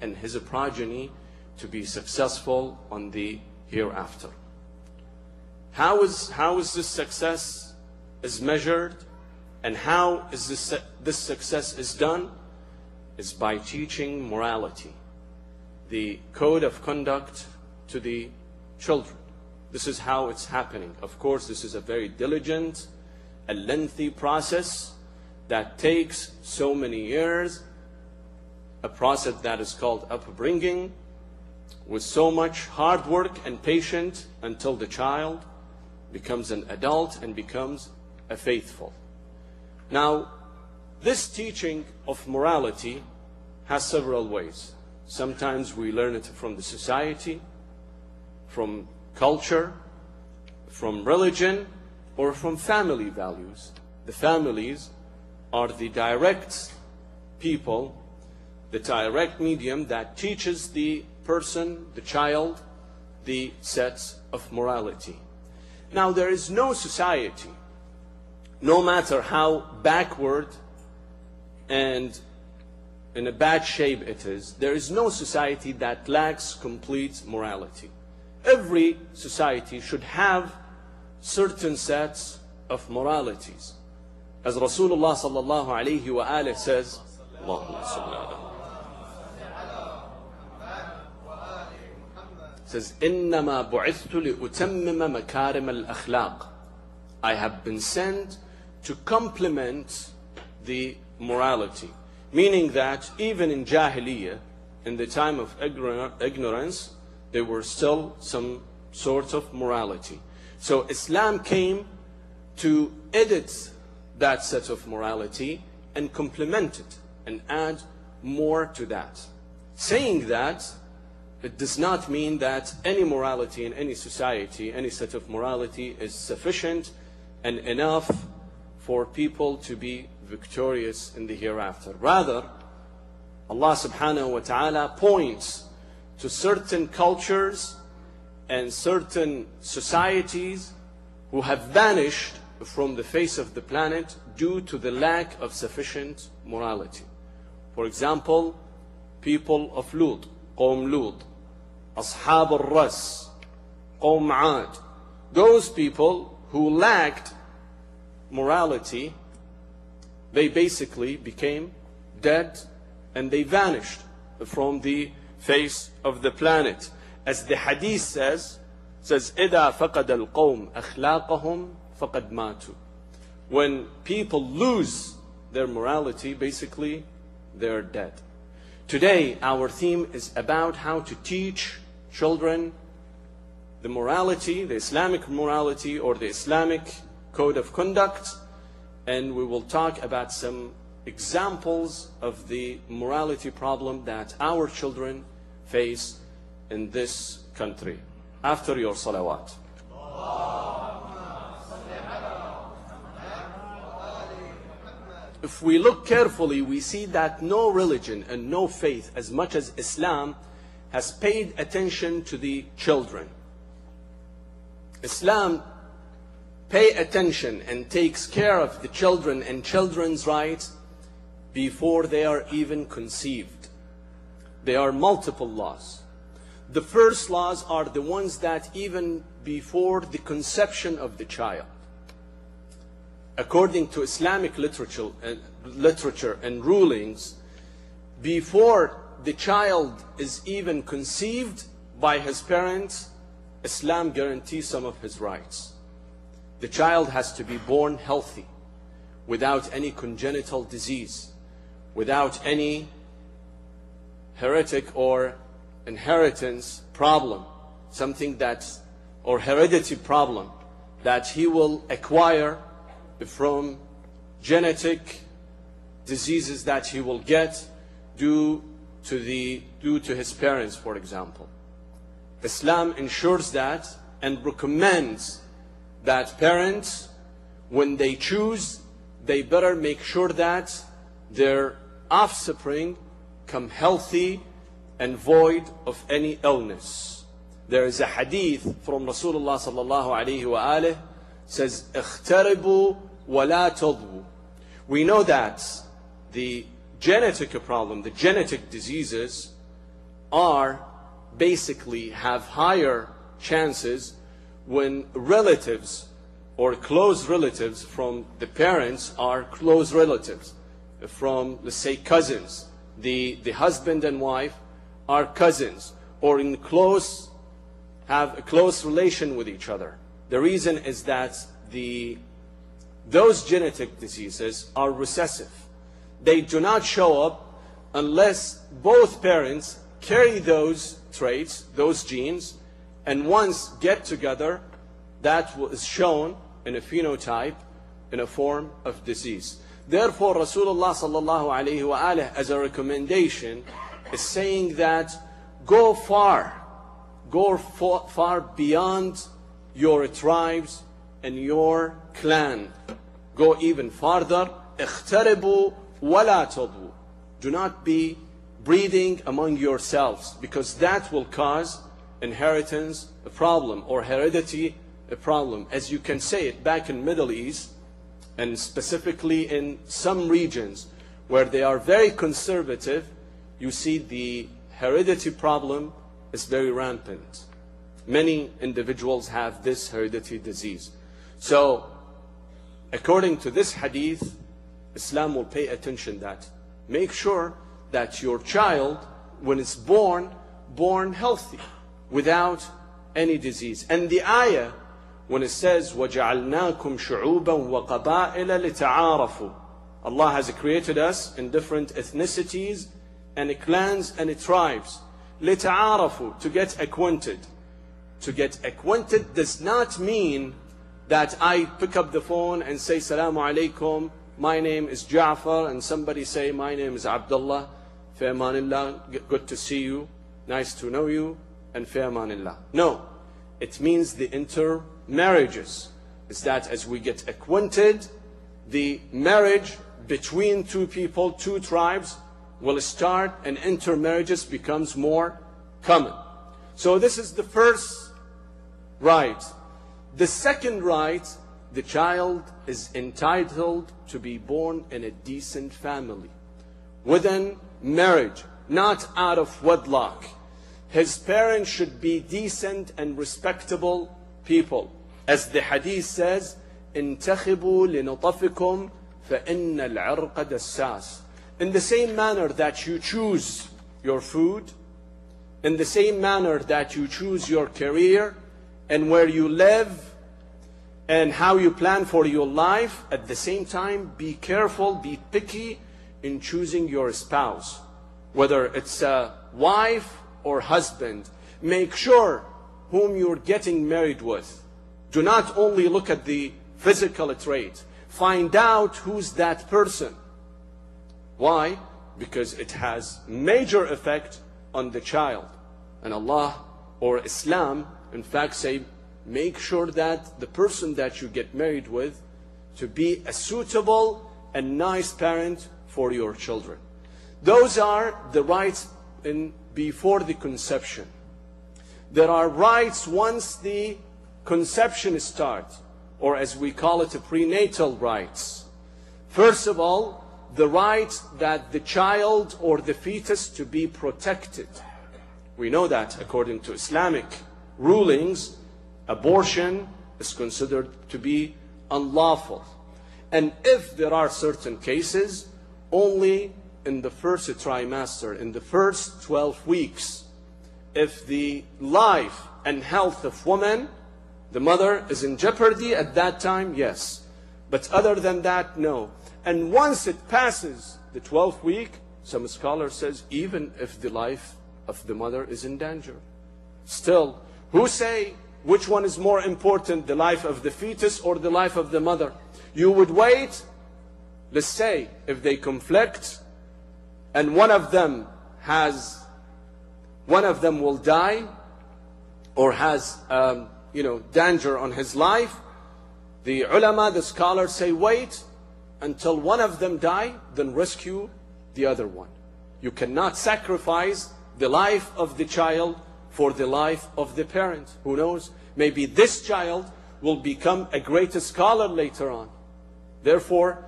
and his progeny to be successful on the hereafter. How is this success is measured, and how is this success is done? Is by teaching morality, the code of conduct to the children. This is how it's happening. Of course, this is a very diligent, a lengthy process that takes so many years, a process that is called upbringing, with so much hard work and patience until the child becomes an adult and becomes a faithful. Now, this teaching of morality has several ways. Sometimes we learn it from the society, from culture, from religion, or from family values. The families are the direct people, the direct medium that teaches the person, the child, the sets of morality. Now, there is no society, no matter how backward and in a bad shape it is, there is no society that lacks complete morality. Every society should have certain sets of moralities. As Rasulullah sallallahu alayhi wa alayhi says, Allahumma salli ala says, إِنَّمَا بُعِثْتُ لِأُتَمِّمَ مَكَارِمَ الْأَخْلَاقِ. I have been sent to complement the morality. Meaning that even in Jahiliyyah, in the time of ignorance, there were still some sort of morality. So Islam came to edit that set of morality and complement it and add more to that. Saying that, it does not mean that any morality in any society, any set of morality is sufficient and enough for people to be victorious in the hereafter. Rather, Allah subhanahu wa ta'ala points to certain cultures and certain societies who have vanished from the face of the planet due to the lack of sufficient morality. For example, people of Lut, Qawm Lut, Ashab al-Ras, Qawm Aad. Those people who lacked morality, they basically became dead and they vanished from the face of the planet. As the hadith says إِذَا فَقَدَ الْقَوْمِ أَخْلَاقَهُمْ فَقَدْ مَاتُوا. When people lose their morality, basically they're dead. Today our theme is about how to teach children the morality, the Islamic morality or the Islamic code of conduct, and we will talk about some examples of the morality problem that our children face in this country. After your salawat. If we look carefully, we see that no religion and no faith, as much as Islam, has paid attention to the children. Islam pay attention and takes care of the children and children's rights before they are even conceived. There are multiple laws. The first laws are the ones that even before the conception of the child. According to Islamic literature and rulings, before the child is even conceived by his parents, Islam guarantees some of his rights. The child has to be born healthy, without any congenital disease, without any heretic or inheritance problem, something that's, or heredity problem that he will acquire from genetic diseases that he will get due to his parents, for example. Islam ensures that and recommends that parents, when they choose, they better make sure that their offspring come healthy and void of any illness. There is a hadith from Rasulullah sallallahu alayhi wa alihi, says, اختربوا ولا تضبوا. We know that the genetic problem, the genetic diseases, are basically have higher chances when relatives or close relatives from the parents are close relatives, from, let's say, cousins. The husband and wife are cousins, or have a close relation with each other. The reason is that those genetic diseases are recessive. They do not show up unless both parents carry those traits, those genes, and once get together, that is shown in a phenotype, in a form of disease. Therefore, Rasulullah sallallahu alayhi wa alihi, as a recommendation, is saying that go far beyond your tribes and your clan. Go even farther. اختربوا ولا تضوا. Do not be breeding among yourselves, because that will cause inheritance a problem, or heredity a problem. As you can say it back in Middle East, and specifically in some regions where they are very conservative, you see the heredity problem is very rampant. Many individuals have this hereditary disease. So, according to this hadith, Islam will pay attention that. Make sure that your child, when it's born healthy, without any disease. And the ayah, when it says, وَجَعَلْنَاكُمْ شُعُوبًا وَقَبَائِلَ لِتَعَارَفُوا, Allah has created us in different ethnicities and clans and tribes. لِتَعَارَفُوا, to get acquainted. To get acquainted does not mean that I pick up the phone and say, Salamu alaikum, my name is Ja'far, and somebody say, my name is Abdullah, fi amanillah, good to see you, nice to know you, and fi amanillah. No, it means the intermarriages. Is that as we get acquainted, the marriage between two people, two tribes, will start, and intermarriages becomes more common. So this is the first right. The second right, the child is entitled to be born in a decent family, within marriage, not out of wedlock. His parents should be decent and respectable people. As the hadith says, انتخبوا لنطفكم فإن العرق دساس. In the same manner that you choose your food, in the same manner that you choose your career and where you live and how you plan for your life, at the same time, be careful, be picky in choosing your spouse. Whether it's a wife or husband, make sure whom you're getting married with. Do not only look at the physical trait. Find out who's that person. Why? Because it has major effect on the child. And Allah or Islam, in fact, say, make sure that the person that you get married with to be a suitable and nice parent for your children. Those are the rights before the conception. There are rights once the conception starts, or as we call it, prenatal rights. First of all, the right that the child or the fetus to be protected. We know that according to Islamic rulings, abortion is considered to be unlawful. And if there are certain cases, only in the first trimester, in the first 12 weeks, if the life and health of woman, the mother, is in jeopardy at that time, yes. But other than that, no. And once it passes the 12th week, some scholars says, even if the life of the mother is in danger. Still, who say which one is more important, the life of the fetus or the life of the mother? You would wait, let's say, if they conflict, and one of them will die, or has danger on his life. The ulama, the scholars say, wait until one of them die, then rescue the other one. You cannot sacrifice the life of the child for the life of the parent. Who knows? Maybe this child will become a great scholar later on. Therefore,